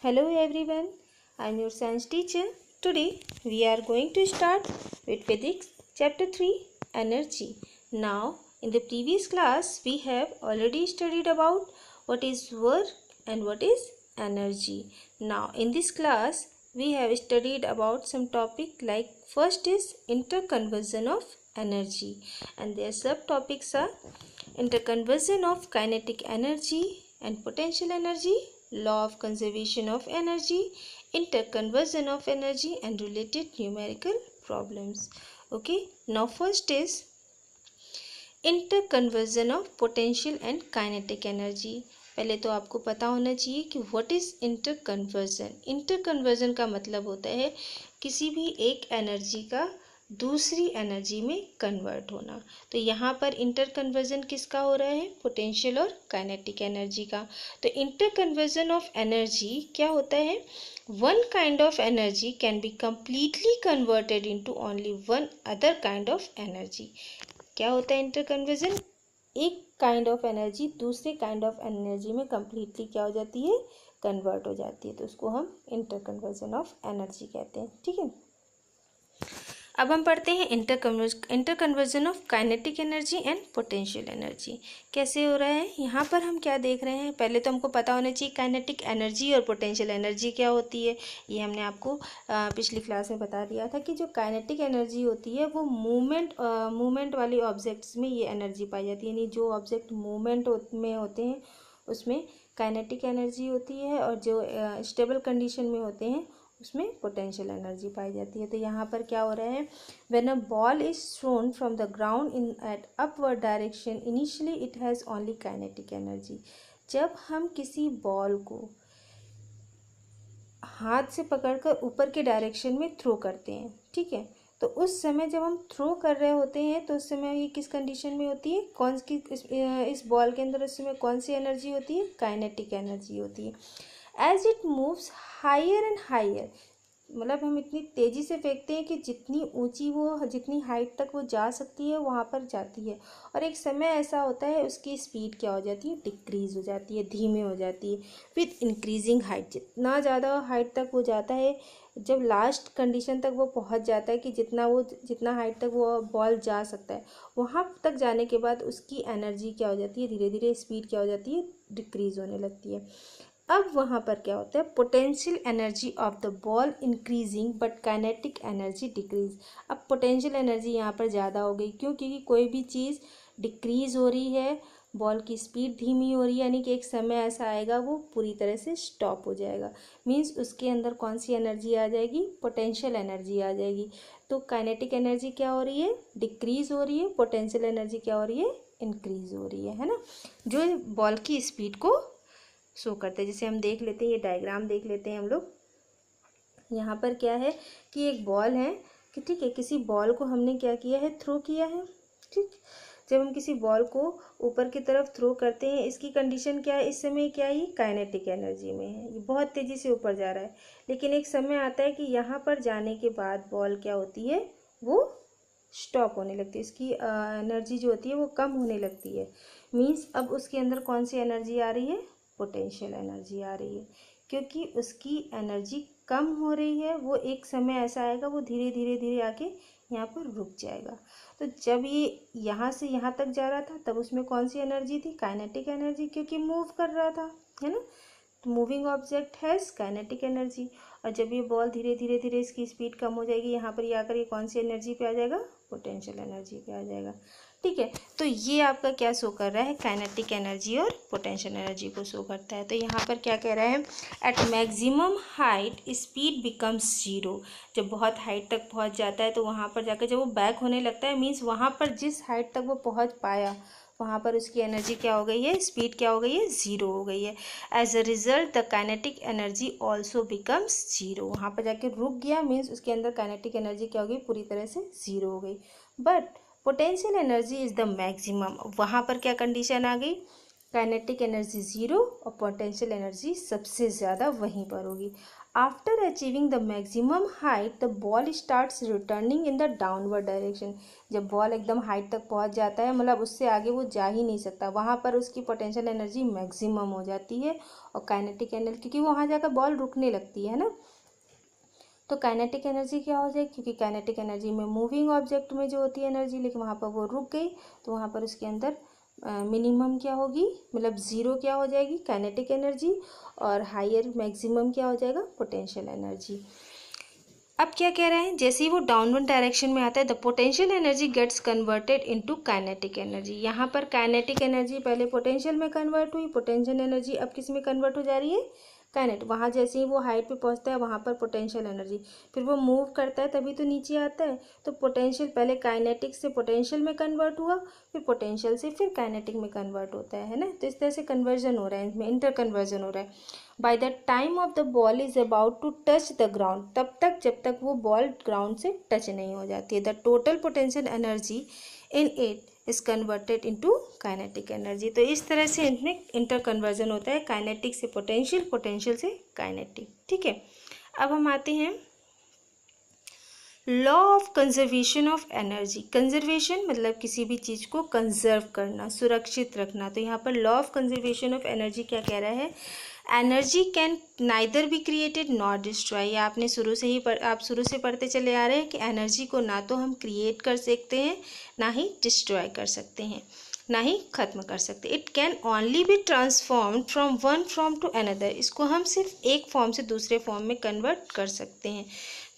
Hello everyone, I am your science teacher. Today we are going to start with physics chapter 3 energy. Now in the previous class we have already studied about what is work and what is energy. Now in this class we have studied about some topic like first is interconversion of energy and their subtopics are interconversion of kinetic energy and potential energy, law of conservation of energy, interconversion of energy and related numerical problems. Okay, now first is interconversion of potential and kinetic energy. पहले तो आपको पता होना चाहिए कि what is interconversion. Interconversion का मतलब होता है किसी भी एक एनर्जी का दूसरी एनर्जी में कन्वर्ट होना। तो यहाँ पर इंटरकन्वर्जन किसका हो रहा है? पोटेंशियल और काइनेटिक एनर्जी का। तो इंटरकन्वर्जन ऑफ एनर्जी क्या होता है? One kind of energy can be completely converted into only one other kind of energy. क्या होता है इंटरकन्वर्जन? एक काइंड ऑफ एनर्जी दूसरे काइंड ऑफ एनर्जी में कम्प्लीटली क्या हो जाती है? कन्वर्ट हो जाती है। तो उसको हम इंटरकन्वर्जन ऑफ एनर्जी कहते हैं। ठीक है, अब हम पढ़ते हैं interconversion of kinetic energy and potential energy. कैसे हो रहा है? यहाँ पर हम क्या देख रहे हैं? पहले तो हमको पता होना चाहिए काइनेटिक एनर्जी और पोटेंशियल एनर्जी क्या होती है। ये हमने आपको पिछली क्लास में बता दिया था कि जो काइनेटिक एनर्जी होती है वो मूवमेंट वाली ऑब्जेक्ट्स में ये एनर्जी पाई जाती है। यानी जो ऑब्जेक्ट मूवमेंट में होते हैं उसमें काइनेटिक एनर्जी होती है और जो स्टेबल कंडीशन में होते हैं उसमें पोटेंशियल एनर्जी पाई जाती है। तो यहाँ पर क्या हो रहा है? When a ball is thrown from the ground in at upward direction initially it has only kinetic energy. जब हम किसी बॉल को हाथ से पकड़कर ऊपर के डायरेक्शन में थ्रो करते हैं, ठीक है, तो उस समय जब हम थ्रो कर रहे होते हैं तो उस समय ये किस कंडीशन में होती है? कौन की इस बॉल के अंदर उस समय कौन सी एनर्जी होती है? काइनेटिक एनर्जी होती है। As it moves higher and higher, मतलब हम इतनी तेज़ी से फेंकते हैं कि जितनी ऊंची वो जितनी हाइट तक वो जा सकती है वहाँ पर जाती है। और एक समय ऐसा होता है उसकी स्पीड क्या हो जाती है? डिक्रीज़ हो जाती है, धीमे हो जाती है विथ इंक्रीजिंग हाइट। जितना ज़्यादा हाइट तक वो जाता है, जब लास्ट कंडीशन तक वो पहुँच जाता है कि जितना हाइट तक वो बॉल जा सकता है, वहाँ तक जाने के बाद उसकी एनर्जी क्या हो जाती है? धीरे धीरे स्पीड क्या हो जाती है? डिक्रीज़ होने लगती है। अब वहाँ पर क्या होता है? Potential energy of the ball increasing but kinetic energy decrease. अब पोटेंशियल एनर्जी यहाँ पर ज़्यादा हो गई। क्यों? क्योंकि कोई भी चीज़ डिक्रीज हो रही है, बॉल की स्पीड धीमी हो रही है, यानी कि एक समय ऐसा आएगा वो पूरी तरह से स्टॉप हो जाएगा। मीन्स उसके अंदर कौन सी एनर्जी आ जाएगी? पोटेंशियल एनर्जी आ जाएगी। तो काइनेटिक एनर्जी क्या हो रही है? डिक्रीज हो रही है। पोटेंशियल एनर्जी क्या हो रही है? इंक्रीज हो रही है ना, जो बॉल की स्पीड को शो करते हैं। जैसे हम देख लेते हैं, ये डायग्राम देख लेते हैं हम लोग। यहाँ पर क्या है कि एक बॉल है कि ठीक है, किसी बॉल को हमने क्या किया है? थ्रो किया है। ठीक, जब हम किसी बॉल को ऊपर की तरफ थ्रो करते हैं, इसकी कंडीशन क्या है? इस समय क्या है? ये काइनेटिक एनर्जी में है, ये बहुत तेज़ी से ऊपर जा रहा है। लेकिन एक समय आता है कि यहाँ पर जाने के बाद बॉल क्या होती है? वो स्टॉप होने लगती है, इसकी एनर्जी जो होती है वो कम होने लगती है। मीन्स अब उसके अंदर कौन सी एनर्जी आ रही है? पोटेंशियल एनर्जी आ रही है। क्योंकि उसकी एनर्जी कम हो रही है, वो एक समय ऐसा आएगा वो धीरे धीरे धीरे आके यहाँ पर रुक जाएगा। तो जब ये यहाँ से यहाँ तक जा रहा था तब उसमें कौन सी एनर्जी थी? काइनेटिक एनर्जी, क्योंकि मूव कर रहा था, है ना। तो moving object has kinetic energy. और जब ये बॉल धीरे धीरे धीरे इसकी स्पीड कम हो जाएगी, यहाँ पर ये आकर ये कौन सी एनर्जी पे आ जाएगा? पोटेंशियल एनर्जी पे आ जाएगा। ठीक है, तो ये आपका क्या शो कर रहा है? काइनेटिक एनर्जी और पोटेंशियल एनर्जी को शो करता है। तो यहाँ पर क्या कह रहा है? At maximum height speed becomes zero. जब बहुत हाइट तक पहुँच जाता है तो वहाँ पर जाकर जब वो बैक होने लगता है, मीन्स वहाँ पर जिस हाइट तक वो पहुँच पाया वहाँ पर उसकी एनर्जी क्या हो गई है? स्पीड क्या हो गई है? ज़ीरो हो गई है। As a result the kinetic energy also becomes zero. वहाँ पर जाके रुक गया, मीन्स उसके अंदर काइनेटिक एनर्जी क्या हो गई? पूरी तरह से ज़ीरो हो गई। But potential energy is the maximum. वहाँ पर क्या कंडीशन आ गई? काइनेटिक एनर्जी ज़ीरो और पोटेंशियल एनर्जी सबसे ज़्यादा वहीं पर होगी। After achieving the maximum height the ball starts returning in the downward direction. जब बॉल एकदम हाइट तक पहुंच जाता है, मतलब उससे आगे वो जा ही नहीं सकता, वहां पर उसकी पोटेंशियल एनर्जी मैक्सिमम हो जाती है और काइनेटिक एनर्जी, क्योंकि वहां जाकर बॉल रुकने लगती है ना, तो काइनेटिक एनर्जी क्या हो जाएगी, क्योंकि काइनेटिक एनर्जी में मूविंग ऑब्जेक्ट में जो होती है एनर्जी, लेकिन वहाँ पर वो रुक गई तो वहाँ पर उसके अंदर मिनिमम क्या होगी, मतलब ज़ीरो क्या हो जाएगी काइनेटिक एनर्जी, और हायर मैक्सिमम क्या हो जाएगा पोटेंशियल एनर्जी। अब क्या कह रहे हैं, जैसे ही वो डाउनवर्ड डायरेक्शन में आता है the potential energy gets converted into kinetic energy. यहाँ पर काइनेटिक एनर्जी पहले पोटेंशियल में कन्वर्ट हुई, पोटेंशियल एनर्जी अब किस में कन्वर्ट हो जा रही है, काइनेट। वहाँ जैसे ही वो हाइट पे पहुँचता है वहाँ पर पोटेंशियल एनर्जी, फिर वो मूव करता है तभी तो नीचे आता है, तो पोटेंशियल पहले काइनेटिक से पोटेंशियल में कन्वर्ट हुआ, फिर पोटेंशियल से फिर काइनेटिक में कन्वर्ट होता है ना। तो इस तरह से कन्वर्जन हो रहा है, इसमें इंटर कन्वर्जन हो रहा है। By the time of the ball is about to touch the ground, तब तक जब तक वो बॉल ग्राउंड से टच नहीं हो जाती है, the total potential energy in it is converted into kinetic energy. तो इस तरह से इनमें इंटर कन्वर्जन होता है, काइनेटिक से पोटेंशियल, पोटेंशियल से काइनेटिक। ठीक है, अब हम आते हैं law of conservation of energy. Conservation मतलब किसी भी चीज़ को कंजर्व करना, सुरक्षित रखना। तो यहाँ पर law of conservation of energy क्या कह रहा है, energy can neither be created not destroy. आपने शुरू से ही आप शुरू से पढ़ते चले आ रहे हैं कि एनर्जी को ना तो हम क्रिएट कर सकते हैं, ना ही डिस्ट्रॉय कर सकते हैं, ना ही खत्म कर सकते। It can only be transform from one form to another. इसको हम सिर्फ एक फॉर्म से दूसरे फॉर्म में कन्वर्ट कर सकते हैं।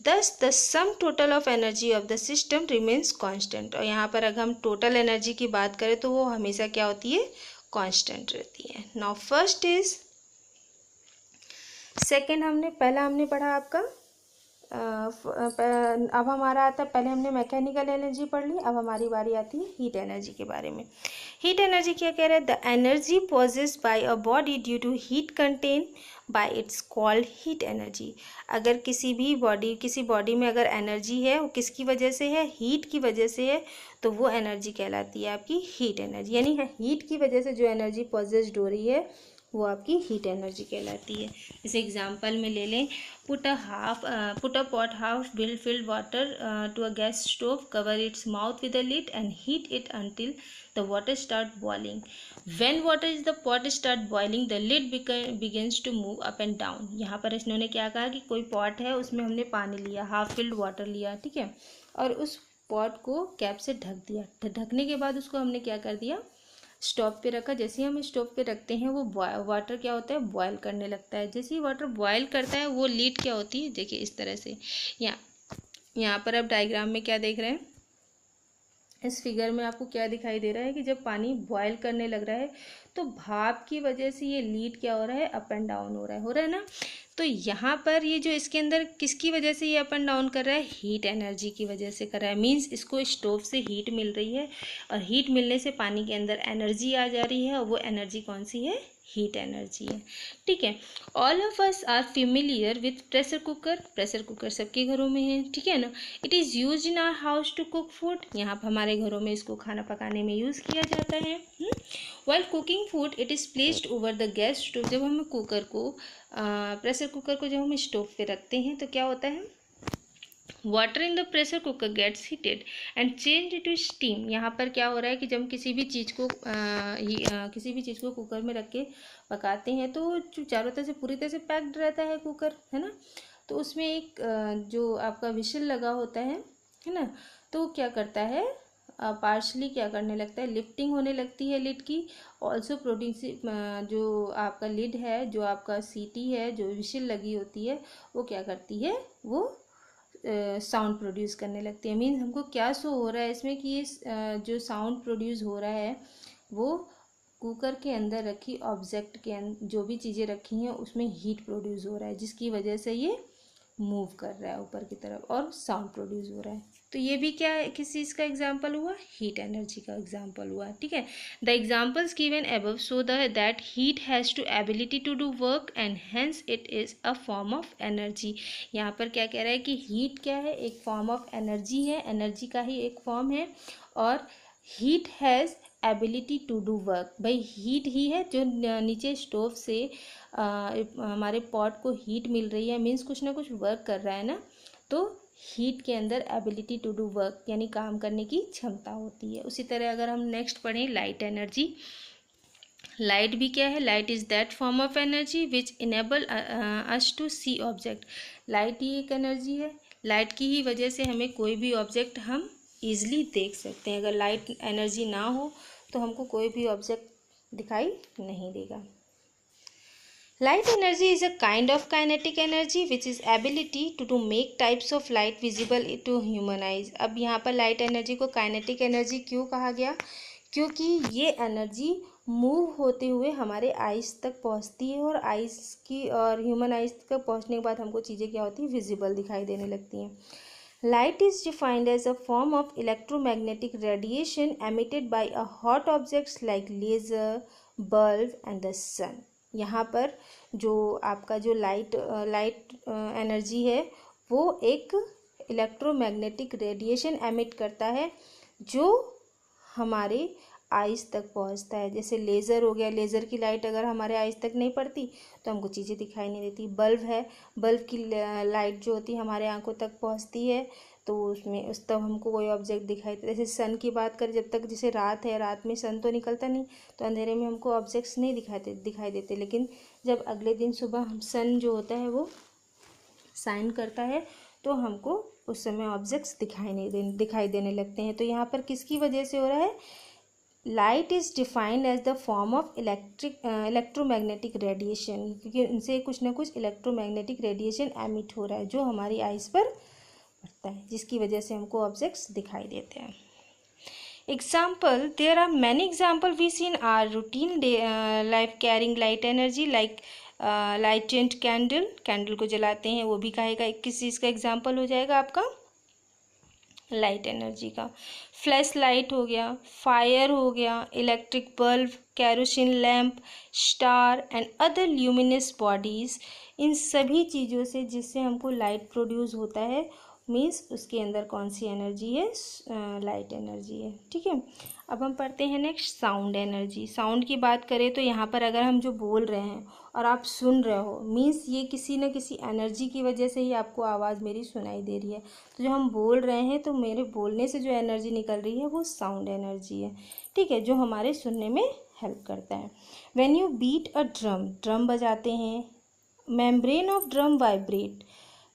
दस the sum total of energy of the system remains constant. और यहाँ पर अगर हम टोटल एनर्जी की बात करें तो वो हमेशा क्या होती है, कांस्टेंट रहती है। नाउ फर्स्ट इज सेकेंड, पहला हमने पढ़ा आपका अब हमारा आता है, पहले हमने मैकेनिकल एनर्जी पढ़ ली, अब हमारी बारी आती है हीट एनर्जी के बारे में। हीट एनर्जी क्या कह रहा है, the energy possessed by a body due to heat content by it's called heat energy. अगर किसी बॉडी में अगर एनर्जी है वो किसकी वजह से है, हीट की वजह से है, तो वो एनर्जी कहलाती है आपकी हीट एनर्जी। यानी हीट की वजह से जो एनर्जी पॉजेस्ड हो रही है वो आपकी हीट एनर्जी कहलाती है। जैसे एग्जांपल में ले लें, put a pot half filled water to a gas stove, cover its mouth with a lid and heat it until the water start boiling. When water is the pot start boiling, the lid begins to move up and down. यहाँ पर इन्होंने क्या कहा कि कोई pot है, उसमें हमने पानी लिया, हाफ फिल्ड वाटर लिया, ठीक है, और उस पॉट को कैप से ढक दिया। ढकने के बाद उसको हमने क्या कर दिया, स्टोव पे रखा। जैसे ही हम स्टोव पे रखते हैं वो वाटर क्या होता है, बॉयल करने लगता है। जैसे ही वाटर बॉयल करता है वो लीड क्या होती है, देखिए इस तरह से। यहाँ पर आप डायग्राम में क्या देख रहे हैं, इस फिगर में आपको क्या दिखाई दे रहा है कि जब पानी बॉयल करने लग रहा है तो भाप की वजह से ये लीड क्या हो रहा है, अप एंड डाउन हो रहा है ना। तो यहाँ पर ये जो इसके अंदर किसकी वजह से ये अप एंड डाउन कर रहा है, हीट एनर्जी की वजह से कर रहा है। मीन्स इसको स्टोव से हीट मिल रही है और हीट मिलने से पानी के अंदर एनर्जी आ जा रही है, और वो एनर्जी कौन सी है, हीट एनर्जी है। ठीक है, all of us are familiar with pressure cooker. Pressure cooker सबके घरों में है, ठीक है ना। It is use in our house to cook food. यहाँ पर हमारे घरों में इसको खाना पकाने में यूज़ किया जाता है। While cooking food it is placed over the gas stove. जब हम प्रेशर कुकर को जब हम स्टोव पे रखते हैं तो क्या होता है, water in the pressure cooker gets heated and change to steam. यहाँ पर क्या हो रहा है कि जब किसी भी चीज़ को कुकर में रख के पकाते हैं तो जो चारों तरफ से पूरी तरह से पैक्ड रहता है कुकर, है ना। तो उसमें एक जो आपका विशल लगा होता है ना, तो क्या करता है, पार्शली क्या करने लगता है, लिफ्टिंग होने लगती है लिड की। ऑल्सो प्रोड्यूसिंग, जो आपका लिड है, जो आपका सीटी है, जो विशल लगी होती है, वो क्या करती है, वो साउंड प्रोड्यूस करने लगती है। मीन्स हमको क्या शो हो रहा है इसमें कि ये जो साउंड प्रोड्यूस हो रहा है वो कुकर के अंदर रखी ऑब्जेक्ट के अंदर जो भी चीज़ें रखी हैं उसमें हीट प्रोड्यूस हो रहा है, जिसकी वजह से ये मूव कर रहा है ऊपर की तरफ और साउंड प्रोड्यूस हो रहा है। तो ये भी क्या है, किस चीज़ का एग्जाम्पल हुआ, हीट एनर्जी का एग्जाम्पल हुआ। ठीक है, the examples given above show that heat has to ability to do work and hence it is a form of energy. यहाँ पर क्या कह रहा है कि हीट क्या है, एक फॉर्म ऑफ एनर्जी है, एनर्जी का ही एक फॉर्म है, और heat has ability to do work. भाई हीट ही है जो नीचे स्टोव से हमारे पॉट को हीट मिल रही है, मीन्स कुछ ना कुछ वर्क कर रहा है ना, तो हीट के अंदर एबिलिटी टू डू वर्क यानी काम करने की क्षमता होती है। उसी तरह अगर हम नेक्स्ट पढ़ें लाइट एनर्जी, लाइट भी क्या है, light is that form of energy which enable us to see object. Light ही एक एनर्जी है, लाइट की ही वजह से हमें कोई भी ऑब्जेक्ट हम ईजिली देख सकते हैं। अगर लाइट एनर्जी ना हो तो हमको कोई भी ऑब्जेक्ट दिखाई नहीं देगा। Light energy is a kind of kinetic energy which is ability to make types of light visible to human eyes। अब यहाँ पर लाइट एनर्जी को काइनेटिक एनर्जी क्यों कहा गया, क्योंकि ये एनर्जी मूव होते हुए हमारे आइज़ तक पहुँचती है और आइज़ की और ह्यूमन आइज़ तक पहुँचने के बाद हमको चीज़ें क्या होती हैं, विजिबल दिखाई देने लगती हैं। Light is defined as a form of electromagnetic radiation emitted by a hot objects like laser, bulb and the sun। यहाँ पर जो आपका जो लाइट एनर्जी है वो एक इलेक्ट्रोमैग्नेटिक रेडिएशन एमिट करता है जो हमारे आइज़ तक पहुंचता है। जैसे लेज़र हो गया, लेज़र की लाइट अगर हमारे आइज़ तक नहीं पड़ती तो हमको चीज़ें दिखाई नहीं देती। बल्ब है, बल्ब की लाइट जो होती है हमारे आंखों तक पहुंचती है तो उसमें उस तब हमको कोई ऑब्जेक्ट दिखाई देता है। जैसे सन की बात करें, जब तक जैसे रात है, रात में सन तो निकलता नहीं तो अंधेरे में हमको ऑब्जेक्ट्स नहीं दिखाई देते, लेकिन जब अगले दिन सुबह हम सन जो होता है वो शाइन करता है तो हमको उस समय ऑब्जेक्ट्स दिखाई देने लगते हैं। तो यहाँ पर किसकी वजह से हो रहा है, light is defined as the form of electromagnetic radiation, क्योंकि इनसे कुछ ना कुछ इलेक्ट्रोमैग्नेटिक रेडिएशन एमिट हो रहा है जो हमारी आइज़ पर पड़ता है, जिसकी वजह से हमको ऑब्जेक्ट्स दिखाई देते हैं। Example, there are many example we see in our routine life carrying light energy like lighted candle, candle को जलाते हैं वो भी कहेगा किस चीज़ का एग्जाम्पल हो जाएगा आपका, लाइट एनर्जी का। फ्लैश लाइट हो गया, फायर हो गया, electric bulb, kerosene lamp, star and other luminous bodies, इन सभी चीज़ों से जिससे हमको लाइट प्रोड्यूस होता है, मीन्स उसके अंदर कौन सी एनर्जी है, लाइट एनर्जी है। ठीक है, अब हम पढ़ते हैं नेक्स्ट साउंड एनर्जी। साउंड की बात करें तो यहाँ पर अगर हम जो बोल रहे हैं और आप सुन रहे हो, मीन्स ये किसी न किसी एनर्जी की वजह से ही आपको आवाज़ मेरी सुनाई दे रही है। तो जो हम बोल रहे हैं तो मेरे बोलने से जो एनर्जी निकल रही है वो साउंड एनर्जी है। ठीक है, जो हमारे सुनने में हेल्प करता है। When you beat a drum, drum बजाते हैं, membrane of drum vibrate,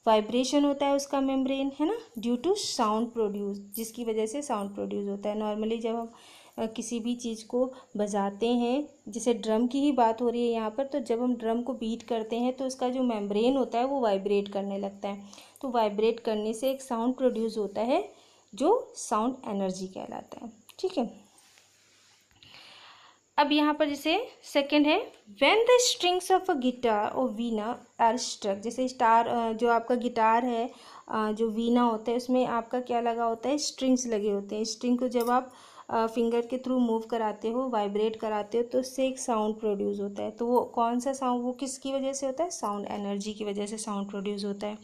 vibration होता है उसका मेम्ब्रेन, है ना, ड्यू टू साउंड प्रोड्यूस, जिसकी वजह से साउंड प्रोड्यूस होता है। नॉर्मली जब हम किसी भी चीज़ को बजाते हैं, जैसे ड्रम की ही बात हो रही है यहाँ पर, तो जब हम ड्रम को बीट करते हैं तो उसका जो मेम्ब्रेन होता है वो वाइब्रेट करने लगता है। तो वाइब्रेट करने से एक साउंड प्रोड्यूस होता है जो साउंड एनर्जी कहलाता है। ठीक है, अब यहाँ पर जैसे सेकंड है, when the strings of a guitar और वीणा आर स्ट्रक, जैसे स्टार जो आपका गिटार है, जो वीणा होता है उसमें आपका क्या लगा होता है, स्ट्रिंग्स लगे होते हैं। स्ट्रिंग को जब आप फिंगर के थ्रू मूव कराते हो, वाइब्रेट कराते हो, तो उससे एक साउंड प्रोड्यूस होता है। तो वो कौन सा साउंड, वो किसकी वजह से होता है, साउंड एनर्जी की वजह से साउंड प्रोड्यूस होता है।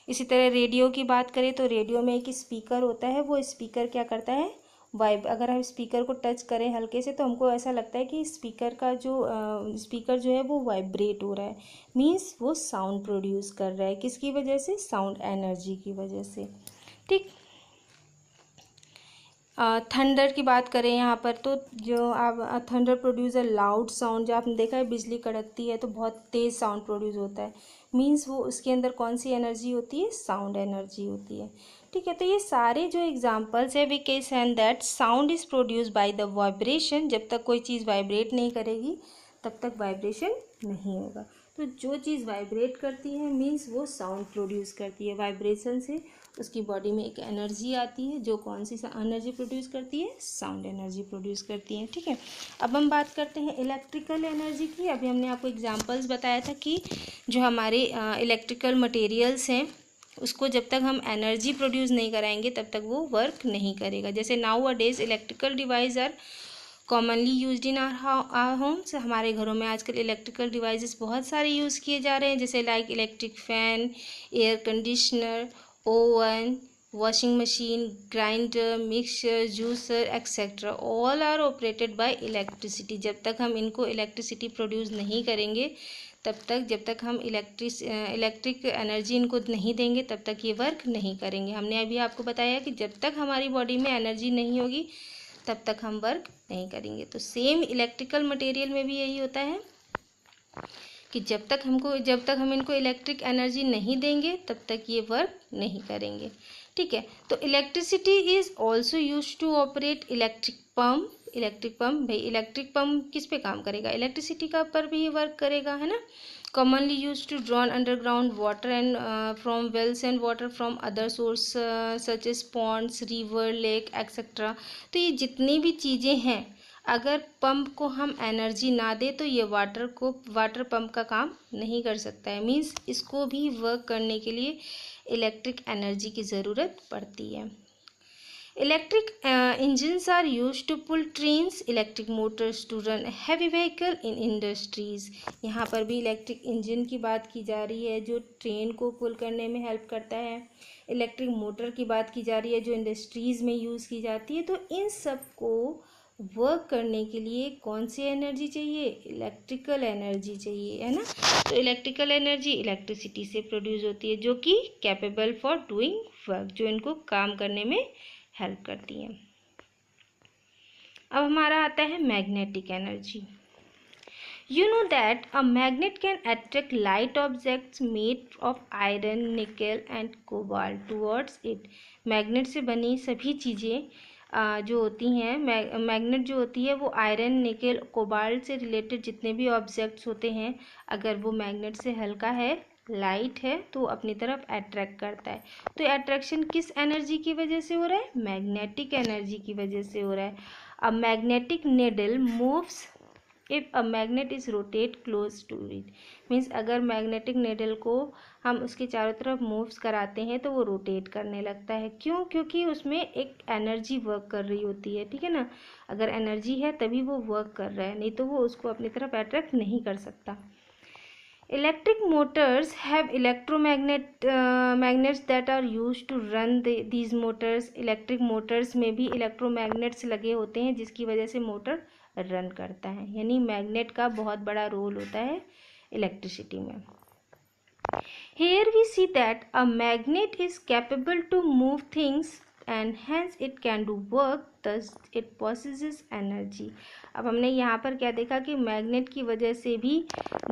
इसी तरह रेडियो की बात करें तो रेडियो में एक स्पीकर होता है, वो स्पीकर क्या करता है, अगर हम स्पीकर को टच करें हल्के से तो हमको ऐसा लगता है कि स्पीकर का जो स्पीकर जो है वो वाइब्रेट हो रहा है, मीन्स वो साउंड प्रोड्यूस कर रहा है। किसकी वजह से, साउंड एनर्जी की वजह से। ठीक, थंडर की बात करें यहाँ पर तो जो आप thunder produce a loud sound, जो आपने देखा है बिजली कड़कती है तो बहुत तेज़ साउंड प्रोड्यूस होता है, मीन्स वो उसके अंदर कौन सी एनर्जी होती है, साउंड एनर्जी होती है। ठीक है, तो ये सारे जो एग्जांपल्स है we can say that sound is produce by the vibration, जब तक कोई चीज़ वाइब्रेट नहीं करेगी तब तक वाइब्रेशन नहीं होगा। तो जो चीज़ वाइब्रेट करती है मीन्स वो साउंड प्रोड्यूस करती है। वाइब्रेशन से उसकी बॉडी में एक एनर्जी आती है जो कौन सी एनर्जी प्रोड्यूस करती है, साउंड एनर्जी प्रोड्यूस करती है। ठीक है, अब हम बात करते हैं इलेक्ट्रिकल एनर्जी की। अभी हमने आपको एग्जांपल्स बताया था कि जो हमारे इलेक्ट्रिकल मटेरियल्स हैं उसको जब तक हम एनर्जी प्रोड्यूस नहीं कराएंगे तब तक वो वर्क नहीं करेगा। जैसे nowadays electrical device are commonly used in our homes, हमारे घरों में आजकल इलेक्ट्रिकल डिवाइसेस बहुत सारे यूज़ किए जा रहे हैं, जैसे like electric fan, air conditioner, oven, washing machine, grinder, mixer, juicer, etc. all are operated by electricity. जब तक हम इनको इलेक्ट्रिसिटी प्रोड्यूस नहीं करेंगे तब तक, जब तक हम इलेक्ट्रिक एनर्जी इनको नहीं देंगे तब तक ये वर्क नहीं करेंगे। हमने अभी आपको बताया कि जब तक हमारी बॉडी में एनर्जी नहीं होगी तब तक हम वर्क नहीं करेंगे। तो सेम इलेक्ट्रिकल मटेरियल में भी यही होता है कि जब तक हम इनको इलेक्ट्रिक एनर्जी नहीं देंगे तब तक ये वर्क नहीं करेंगे। ठीक है, तो electricity is also use to operate electric pump. भाई इलेक्ट्रिक पम्प किस पे काम करेगा? इलेक्ट्रिसिटी का पर भी ये वर्क करेगा, है ना। commonly used to drawn underground water and from wells and water from other source such as ponds, river, lake, etc. तो ये जितनी भी चीज़ें हैं, अगर पंप को हम एनर्जी ना दे तो ये वाटर पंप का काम नहीं कर सकता है। मीन्स इसको भी वर्क करने के लिए इलेक्ट्रिक एनर्जी की ज़रूरत पड़ती है। Electric engines are used to pull trains, electric motors to run heavy vehicle in industries. यहाँ पर भी इलेक्ट्रिक इंजन की बात की जा रही है जो ट्रेन को पुल करने में हेल्प करता है। इलेक्ट्रिक मोटर की बात की जा रही है जो इंडस्ट्रीज़ में यूज़ की जाती है। तो इन सब को वर्क करने के लिए कौन सी एनर्जी चाहिए? इलेक्ट्रिकल एनर्जी चाहिए, है ना। तो इलेक्ट्रिकल एनर्जी इलेक्ट्रिसिटी से प्रोड्यूस होती है जो कि कैपेबल फॉर डूइंग वर्क, जो इनको काम करने में हेल्प करती हैं। अब हमारा आता है magnetic energy. You know that a magnet can attract light objects made of iron, निकल and cobalt towards it. Magnet से बनी सभी चीज़ें जो होती हैं, मैग्नेट जो होती है वो आयरन, निकल, कोबाल्ट से रिलेटेड जितने भी ऑब्जेक्ट्स होते हैं, अगर वो मैग्नेट से हल्का है, लाइट है, तो अपनी तरफ अट्रैक्ट करता है। तो अट्रैक्शन किस एनर्जी की वजह से हो रहा है? मैग्नेटिक एनर्जी की वजह से हो रहा है। A magnetic needle moves if a magnet is rotate close to it. Means अगर मैग्नेटिक नीडल को हम उसके चारों तरफ मूव्स कराते हैं तो वो रोटेट करने लगता है। क्यों? क्योंकि उसमें एक एनर्जी वर्क कर रही होती है, ठीक है ना। अगर एनर्जी है तभी वो वर्क कर रहा है, नहीं तो वो उसको अपनी तरफ अट्रैक्ट नहीं कर सकता। Electric motors have magnets that are used to run these motors. Electric motors में भी electromagnets लगे होते हैं जिसकी वजह से मोटर रन करता है। यानी मैग्नेट का बहुत बड़ा रोल होता है इलेक्ट्रिसिटी में। Here we see that a magnet is capable to move things and hence it can do work, thus it possesses energy. अब हमने यहाँ पर क्या देखा कि मैग्नेट की वजह से भी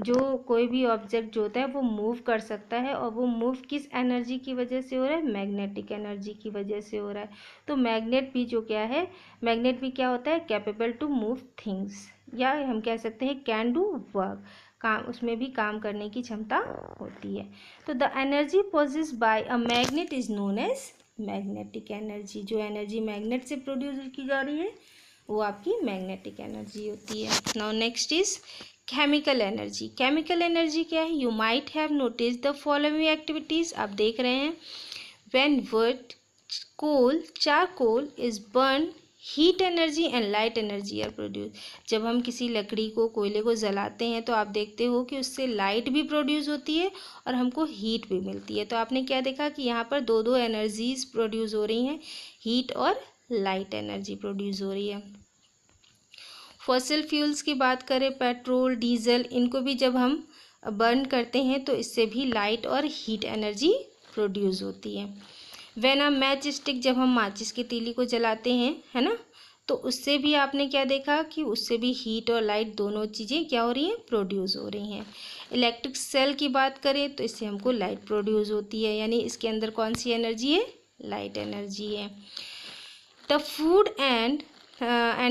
जो कोई भी ऑब्जेक्ट जो होता है वो मूव कर सकता है, और वो मूव किस एनर्जी की वजह से हो रहा है? मैग्नेटिक एनर्जी की वजह से हो रहा है। तो मैग्नेट भी जो क्या है, मैग्नेट भी क्या होता है? कैपेबल टू मूव थिंग्स, या हम कह सकते हैं कैन डू वर्क, काम, उसमें भी काम करने की क्षमता होती है। तो the energy possess by a magnet is known as magnetic energy. जो एनर्जी मैग्नेट से प्रोड्यूस की जा रही है वो आपकी मैग्नेटिक एनर्जी होती है। Now next is chemical energy. Chemical energy क्या है? You might have notice the following activities. आप देख रहे हैं, when wood, coal, charcoal is burn, heat energy and light energy are produce. जब हम किसी लकड़ी को, कोयले को जलाते हैं तो आप देखते हो कि उससे लाइट भी प्रोड्यूस होती है और हमको हीट भी मिलती है। तो आपने क्या देखा कि यहाँ पर दो एनर्जीज प्रोड्यूस हो रही हैं, हीट और लाइट एनर्जी प्रोड्यूस हो रही है। फॉसिल फ्यूल्स की बात करें, पेट्रोल, डीजल, इनको भी जब हम बर्न करते हैं तो इससे भी लाइट और हीट एनर्जी प्रोड्यूस होती है। व्हेन अ मैच स्टिक, जब हम माचिस की तीली को जलाते हैं, है ना, तो उससे भी आपने क्या देखा कि उससे भी हीट और लाइट दोनों चीज़ें क्या हो रही हैं? प्रोड्यूस हो रही हैं। इलेक्ट्रिक सेल की बात करें तो इससे हमको लाइट प्रोड्यूस होती है, यानी इसके अंदर कौन सी एनर्जी है? लाइट एनर्जी है। The food and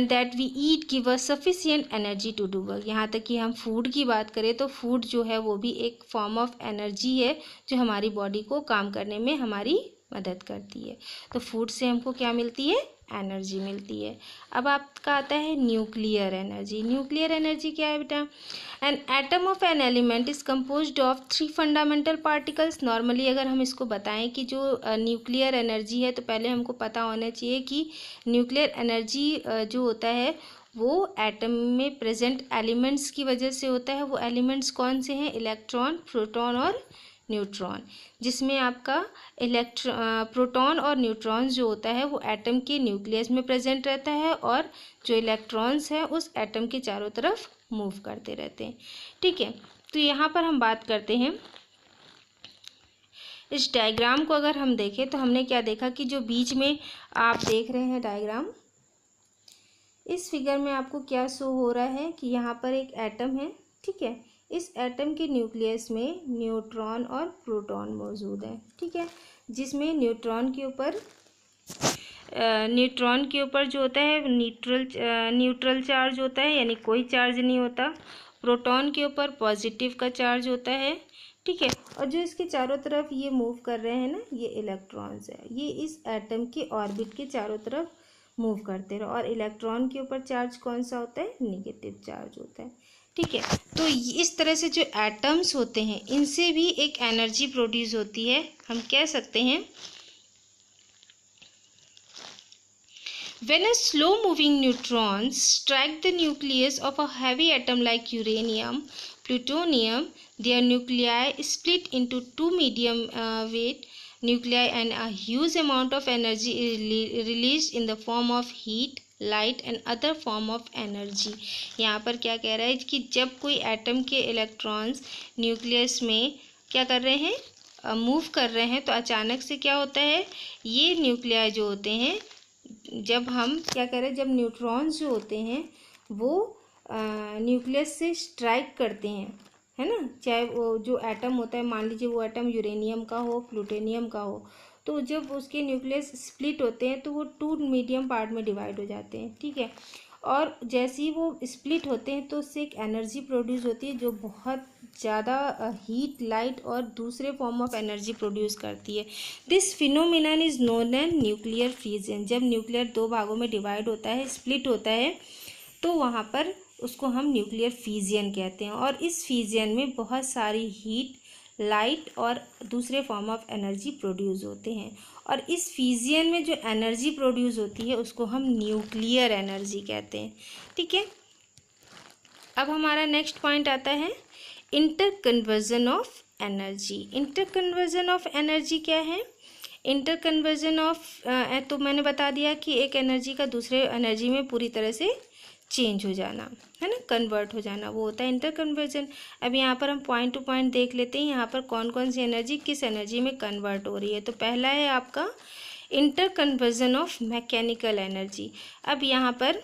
that we eat give us sufficient energy to do work. यहाँ तक कि हम फूड की बात करें तो फूड जो है वो भी एक फॉर्म ऑफ एनर्जी है जो हमारी बॉडी को काम करने में हमारी मदद करती है। तो फूड से हमको क्या मिलती है? एनर्जी मिलती है। अब आपका आता है न्यूक्लियर एनर्जी। न्यूक्लियर एनर्जी क्या है बेटा? An atom of an element is composed of 3 fundamental particles. Normally अगर हम इसको बताएं कि जो न्यूक्लियर एनर्जी है तो पहले हमको पता होना चाहिए कि न्यूक्लियर एनर्जी जो होता है वो एटम में प्रेजेंट एलिमेंट्स की वजह से होता है। वो एलिमेंट्स कौन से हैं? इलेक्ट्रॉन, प्रोटॉन और न्यूट्रॉन, जिसमें आपका प्रोटॉन और न्यूट्रॉन्स जो होता है वो एटम के न्यूक्लियस में प्रेजेंट रहता है और जो इलेक्ट्रॉन्स हैं उस एटम के चारों तरफ मूव करते रहते हैं। ठीक है, तो यहाँ पर हम बात करते हैं इस डायग्राम को। अगर हम देखें तो हमने क्या देखा कि जो बीच में आप देख रहे हैं डायग्राम, इस फिगर में आपको क्या शो हो रहा है कि यहाँ पर एक एटम है। ठीक है, इस एटम के न्यूक्लियस में न्यूट्रॉन और प्रोटॉन मौजूद है। ठीक है, जिसमें न्यूट्रॉन के ऊपर जो होता है न्यूट्रल चार्ज होता है, यानी कोई चार्ज नहीं होता। प्रोटॉन के ऊपर पॉजिटिव का चार्ज होता है। ठीक है, और जो इसके चारों तरफ ये मूव कर रहे हैं ना, ये इलेक्ट्रॉन्स है। ये इस एटम के ऑर्बिट के चारों तरफ मूव करते रहो। और इलेक्ट्रॉन के ऊपर चार्ज कौन सा होता है? निगेटिव चार्ज होता है। ठीक है, तो इस तरह से जो एटम्स होते हैं इनसे भी एक एनर्जी प्रोड्यूस होती है। हम कह सकते हैं when a slow moving neutrons strike the nucleus of a heavy atom like uranium, plutonium, their nuclei split into two medium weight nuclei and a huge amount of energy is released in the form of heat, light and other form of energy. यहाँ पर क्या कह रहा है कि जब कोई atom के इलेक्ट्रॉन्स न्यूक्लियस में क्या कर रहे हैं, मूव कर रहे हैं, तो अचानक से क्या होता है, ये न्यूक्लियाई जो होते हैं, जब हम क्या कह रहे हैं, जब न्यूट्रॉन्स जो होते हैं वो न्यूक्लियस से स्ट्राइक करते हैं, है ना। चाहे वो जो एटम होता है, मान लीजिए वो एटम यूरेनियम का हो, प्लूटोनियम का हो, तो जब उसके न्यूक्लियस स्प्लिट होते हैं तो वो 2 मीडियम पार्ट में डिवाइड हो जाते हैं। ठीक है, और जैसे ही वो स्प्लिट होते हैं तो उससे एक एनर्जी प्रोड्यूस होती है जो बहुत ज़्यादा हीट, लाइट और दूसरे फॉर्म ऑफ एनर्जी प्रोड्यूस करती है। This phenomenon is known as nuclear fusion. जब न्यूक्लियर 2 भागों में डिवाइड होता है, स्प्लिट होता है, तो वहाँ पर उसको हम न्यूक्लियर फ्यूजन कहते हैं। और इस फ्यूजन में बहुत सारी हीट, लाइट और दूसरे फॉर्म ऑफ एनर्जी प्रोड्यूस होते हैं। और इस फ्यूजन में जो एनर्जी प्रोड्यूस होती है उसको हम न्यूक्लियर एनर्जी कहते हैं। ठीक है, अब हमारा नेक्स्ट पॉइंट आता है inter conversion of energy. Inter conversion of energy क्या है? इंटर कन्वर्जन ऑफ तो मैंने बता दिया कि एक एनर्जी का दूसरे एनर्जी में पूरी तरह से चेंज हो जाना, है ना, कन्वर्ट हो जाना, वो होता है इंटर कन्वर्जन। अब यहाँ पर हम पॉइंट टू पॉइंट देख लेते हैं, यहाँ पर कौन कौन सी एनर्जी किस एनर्जी में कन्वर्ट हो रही है। तो पहला है आपका inter conversion of mechanical energy. अब यहाँ पर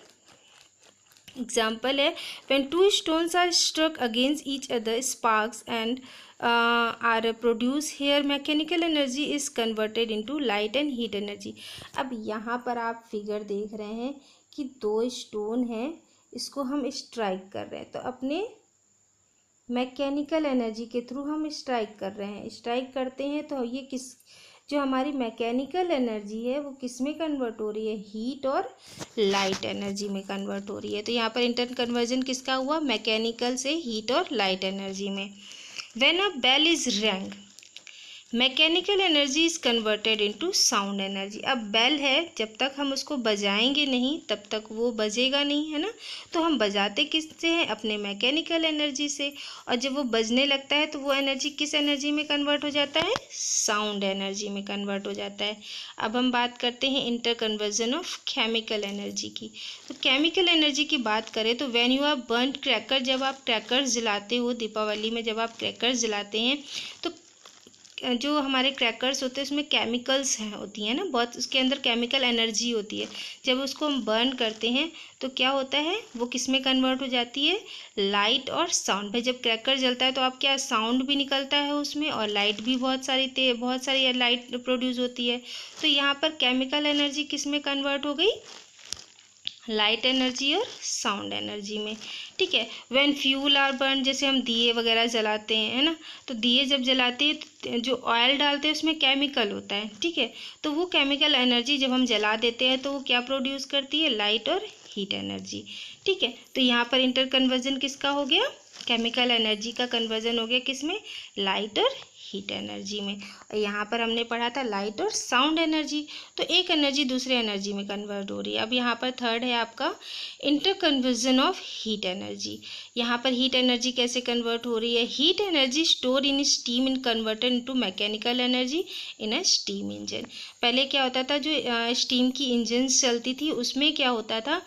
एग्जाम्पल है, when 2 stones are struck against each other, sparks and are produce here, mechanical energy is converted into light and heat energy. अब यहाँ पर आप फिगर देख रहे हैं कि 2 स्टोन हैं, इसको हम स्ट्राइक कर रहे हैं, तो अपने मैकेनिकल एनर्जी के थ्रू हम स्ट्राइक कर रहे हैं। स्ट्राइक करते हैं तो ये जो हमारी मैकेनिकल एनर्जी है वो किस में कन्वर्ट हो रही है? हीट और लाइट एनर्जी में कन्वर्ट हो रही है। तो यहाँ पर इंटर कन्वर्जन किसका हुआ? मैकेनिकल से हीट और लाइट एनर्जी में। When a bell is rang, mechanical energy is converted into sound energy. अब बेल है, जब तक हम उसको बजाएंगे नहीं तब तक वो बजेगा नहीं, है ना। तो हम बजाते किससे हैं? अपने मैकेनिकल एनर्जी से। और जब वो बजने लगता है तो वो एनर्जी किस एनर्जी में कन्वर्ट हो जाता है? साउंड एनर्जी में कन्वर्ट हो जाता है। अब हम बात करते हैं inter conversion of chemical energy की। तो केमिकल एनर्जी की बात करें तो when you are burned cracker, जब आप क्रैकर्स जलाते हो, दीपावली में जब आप क्रैकर्स जलाते हैं तो जो हमारे क्रैकर्स होते हैं उसमें केमिकल्स हैं होती हैं ना, बहुत उसके अंदर केमिकल एनर्जी होती है। जब उसको हम बर्न करते हैं तो क्या होता है? वो किस में कन्वर्ट हो जाती है? लाइट और साउंड। भाई जब क्रैकर जलता है तो आप क्या, साउंड भी निकलता है उसमें और लाइट भी बहुत सारी लाइट प्रोड्यूस होती है। तो यहाँ पर केमिकल एनर्जी किस में कन्वर्ट हो गई? लाइट एनर्जी और साउंड एनर्जी में। ठीक है, व्हेन फ्यूल आर बर्न, जैसे हम दिए वगैरह जलाते हैं, है ना, तो दिए जब जलाते हैं तो जो ऑयल डालते हैं उसमें केमिकल होता है। ठीक है, तो वो केमिकल एनर्जी जब हम जला देते हैं तो वो क्या प्रोड्यूस करती है? लाइट और हीट एनर्जी। ठीक है, तो यहाँ पर इंटर कन्वर्जन किसका हो गया? केमिकल एनर्जी का कन्वर्जन हो गया किस में, लाइट और हीट एनर्जी में। और यहाँ पर हमने पढ़ा था लाइट और साउंड एनर्जी, तो एक एनर्जी दूसरे एनर्जी में कन्वर्ट हो रही है। अब यहाँ पर थर्ड है आपका inter conversion of heat energy. यहाँ पर हीट एनर्जी कैसे कन्वर्ट हो रही है, heat energy store in steam in converted into mechanical energy in a steam engine. पहले क्या होता था, जो स्टीम की इंजन चलती थी उसमें क्या होता था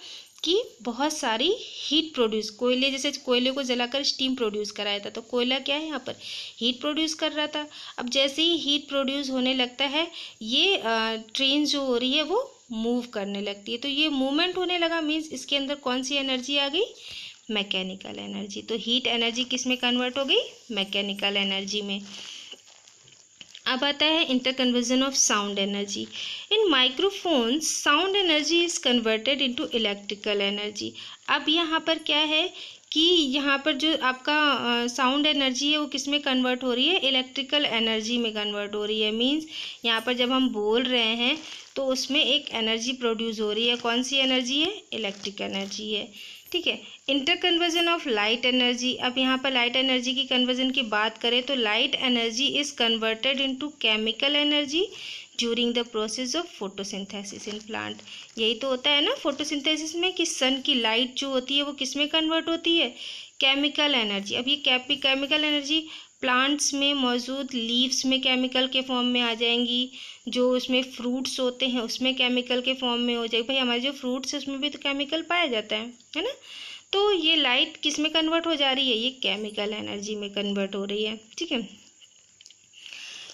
कि बहुत सारी हीट प्रोड्यूस, कोयले जैसे कोयले को जलाकर स्टीम प्रोड्यूस कराया था, तो कोयला क्या है यहाँ पर हीट प्रोड्यूस कर रहा था। अब जैसे ही हीट प्रोड्यूस होने लगता है, ये ट्रेन जो हो रही है वो मूव करने लगती है। तो ये मूवमेंट होने लगा मीन्स इसके अंदर कौन सी एनर्जी आ गई, मैकेनिकल एनर्जी। तो हीट एनर्जी किस में कन्वर्ट हो गई, मैकेनिकल एनर्जी में। अब आता है inter conversion of sound energy. In microphones sound energy is converted into electrical energy. अब यहाँ पर क्या है कि यहाँ पर जो आपका साउंड एनर्जी है वो किस में कन्वर्ट हो रही है, इलेक्ट्रिकल एनर्जी में कन्वर्ट हो रही है। मीन्स यहाँ पर जब हम बोल रहे हैं तो उसमें एक एनर्जी प्रोड्यूस हो रही है, कौन सी एनर्जी है, इलेक्ट्रिक एनर्जी है। ठीक है, inter conversion of light energy. अब यहाँ पर लाइट एनर्जी की कन्वर्जन की बात करें तो light energy is converted into chemical energy during the process of photosynthesis in plant. यही तो होता है ना फोटोसिंथेसिस में कि सन की लाइट जो होती है वो किस में कन्वर्ट होती है, केमिकल एनर्जी। अब ये केमिकल एनर्जी प्लांट्स में मौजूद लीव्स में केमिकल के फॉर्म में आ जाएंगी, जो उसमें फ्रूट्स होते हैं उसमें केमिकल के फॉर्म में हो जाएगी। भाई हमारे जो फ्रूट्स है उसमें भी तो केमिकल पाया जाता है ना। तो ये लाइट किस में कन्वर्ट हो जा रही है, ये केमिकल एनर्जी में कन्वर्ट हो रही है। ठीक है,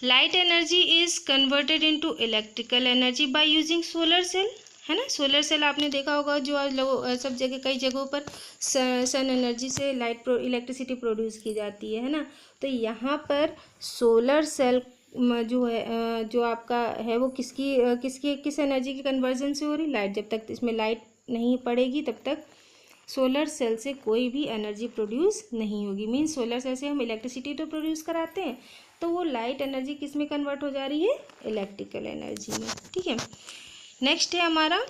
light energy is converted into electrical energy by using solar cell, है ना। सोलर सेल आपने देखा होगा जो आज लोग सब जगह कई जगहों पर सन एनर्जी से इलेक्ट्रिसिटी प्रोड्यूस की जाती है ना। तो यहाँ पर सोलर सेल जो है जो आपका है वो किस एनर्जी की कन्वर्जन से हो रही, लाइट। जब तक इसमें लाइट नहीं पड़ेगी तब तक सोलर सेल से कोई भी एनर्जी प्रोड्यूस नहीं होगी। मीन्स सोलर सेल से हम इलेक्ट्रिसिटी तो प्रोड्यूस कराते हैं, तो वो लाइट एनर्जी किस में कन्वर्ट हो जा रही है, इलेक्ट्रिकल एनर्जी में। ठीक है, नेक्स्ट है हमारा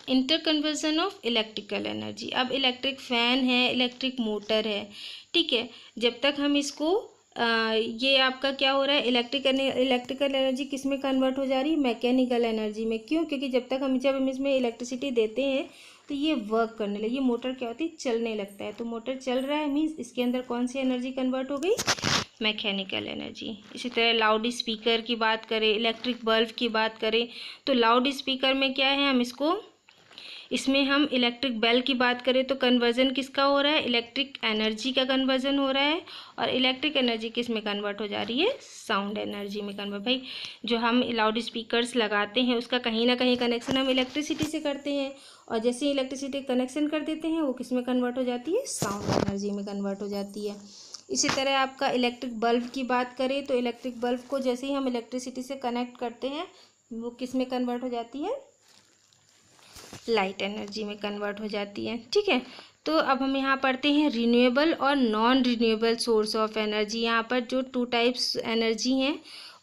inter conversion of electrical energy. अब इलेक्ट्रिक फैन है, इलेक्ट्रिक मोटर है। ठीक है, जब तक हम इसको ये आपका क्या हो रहा है, इलेक्ट्रिकल एनर्जी किस में कन्वर्ट हो जा रही है, मैकेनिकल एनर्जी में। क्यों, क्योंकि जब हम इसमें इलेक्ट्रिसिटी देते हैं तो ये वर्क करने लगे, ये मोटर क्या होती है, चलने लगता है। तो मोटर चल रहा है मीन्स इसके अंदर कौन सी एनर्जी कन्वर्ट हो गई, मैकेनिकल एनर्जी। इसी तरह लाउड स्पीकर की बात करें, इलेक्ट्रिक बल्ब की बात करें, तो लाउड स्पीकर में क्या है, इसमें हम इलेक्ट्रिक बेल की बात करें तो कन्वर्जन किसका हो रहा है, इलेक्ट्रिक एनर्जी का कन्वर्जन हो रहा है। और इलेक्ट्रिक एनर्जी किस में कन्वर्ट हो जा रही है, साउंड एनर्जी में कन्वर्ट। भाई जो हम लाउड स्पीकर्स लगाते हैं उसका कहीं ना कहीं कनेक्शन हम इलेक्ट्रिसिटी से करते हैं, और जैसे ही इलेक्ट्रिसिटी कनेक्शन कर देते हैं वो किस में कन्वर्ट हो जाती है, साउंड एनर्जी में कन्वर्ट हो जाती है। इसी तरह आपका इलेक्ट्रिक बल्ब की बात करें तो इलेक्ट्रिक बल्ब को जैसे ही हम इलेक्ट्रिसिटी से कनेक्ट करते हैं वो किस में कन्वर्ट हो जाती है, लाइट एनर्जी में कन्वर्ट हो जाती है। ठीक है, तो अब हम यहाँ पढ़ते हैं रिन्यूएबल और non renewable source of energy. यहाँ पर जो 2 टाइप्स एनर्जी हैं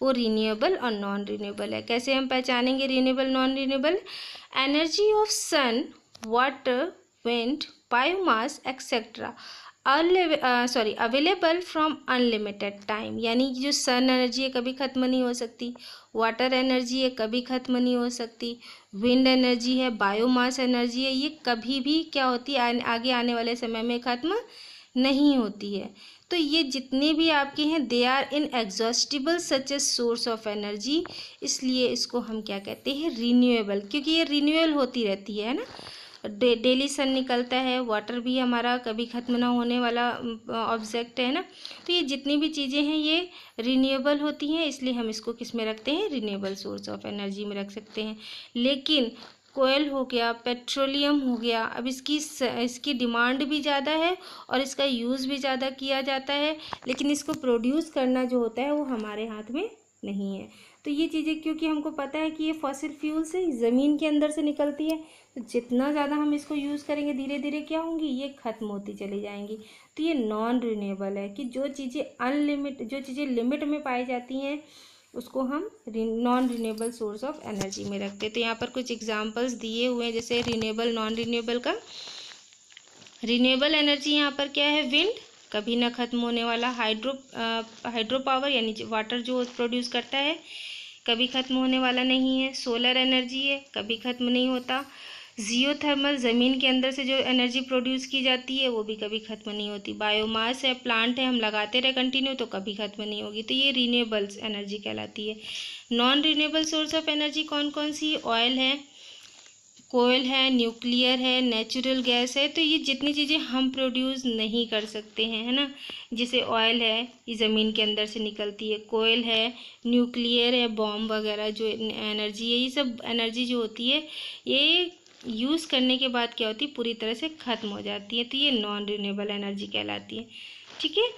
वो रिन्यूएबल और नॉन रिन्यूएबल है। कैसे हम पहचानेंगे renewable non renewable, energy of sun, water, wind, biomass etcetera available from unlimited time. यानी कि जो सन एनर्जी है कभी ख़त्म नहीं हो सकती, वाटर एनर्जी है कभी ख़त्म नहीं हो सकती, विंड एनर्जी है, बायोमास एनर्जी है, ये कभी भी क्या होती है, आगे आने वाले समय में ख़त्म नहीं होती है। तो ये जितने भी आपके हैं they are inexhaustible such a source of energy, इसलिए इसको हम क्या कहते हैं, रिन्यूएबल, क्योंकि ये रिन्यूअल होती रहती है ना। डेली सन निकलता है, वाटर भी हमारा कभी ख़त्म ना होने वाला ऑब्जेक्ट है ना। तो ये जितनी भी चीज़ें हैं ये रिन्यूएबल होती हैं, इसलिए हम इसको किस में रखते हैं, रिन्यूएबल सोर्स ऑफ एनर्जी में रख सकते हैं। लेकिन कोयल हो गया, पेट्रोलियम हो गया, अब इसकी डिमांड भी ज़्यादा है और इसका यूज़ भी ज़्यादा किया जाता है, लेकिन इसको प्रोड्यूस करना जो होता है वो हमारे हाथ में नहीं है। तो ये चीज़ें क्योंकि हमको पता है कि ये फॉसिल फ्यूल से ज़मीन के अंदर से निकलती है, तो जितना ज़्यादा हम इसको यूज़ करेंगे धीरे धीरे क्या होंगी, ये ख़त्म होती चली जाएंगी। तो ये नॉन रिन्यूएबल है कि जो चीज़ें लिमिट में पाई जाती हैं उसको हम non renewable source of energy में रखते हैं। तो यहाँ पर कुछ एग्जांपल्स दिए हुए हैं जैसे रिन्यूएबल नॉन रिन्यूएबल का। रिन्यूएबल एनर्जी यहाँ पर क्या है, विंड, कभी ना खत्म होने वाला, हाइड्रो पावर यानी वाटर जो प्रोड्यूस करता है कभी खत्म होने वाला नहीं है, सोलर एनर्जी है, कभी खत्म नहीं होता, जियोथर्मल, ज़मीन के अंदर से जो एनर्जी प्रोड्यूस की जाती है वो भी कभी खत्म नहीं होती, बायोमास है, प्लांट है, हम लगाते रहे कंटिन्यू तो कभी खत्म नहीं होगी, तो ये रिन्यूएबल्स एनर्जी कहलाती है। Non renewable source of energy कौन कौन सी, ऑयल है, कोयल है, न्यूक्लियर है, नेचुरल गैस है, तो ये जितनी चीज़ें हम प्रोड्यूस नहीं कर सकते हैं, है ना, जैसे ऑयल है ये ज़मीन के अंदर से निकलती है, कोयल है, न्यूक्लियर है, बॉम्ब वगैरह जो एनर्जी है, ये सब एनर्जी जो होती है ये यूज़ करने के बाद क्या होती है, पूरी तरह से ख़त्म हो जाती है, तो ये नॉन रिन्यूएबल एनर्जी कहलाती है। ठीक है।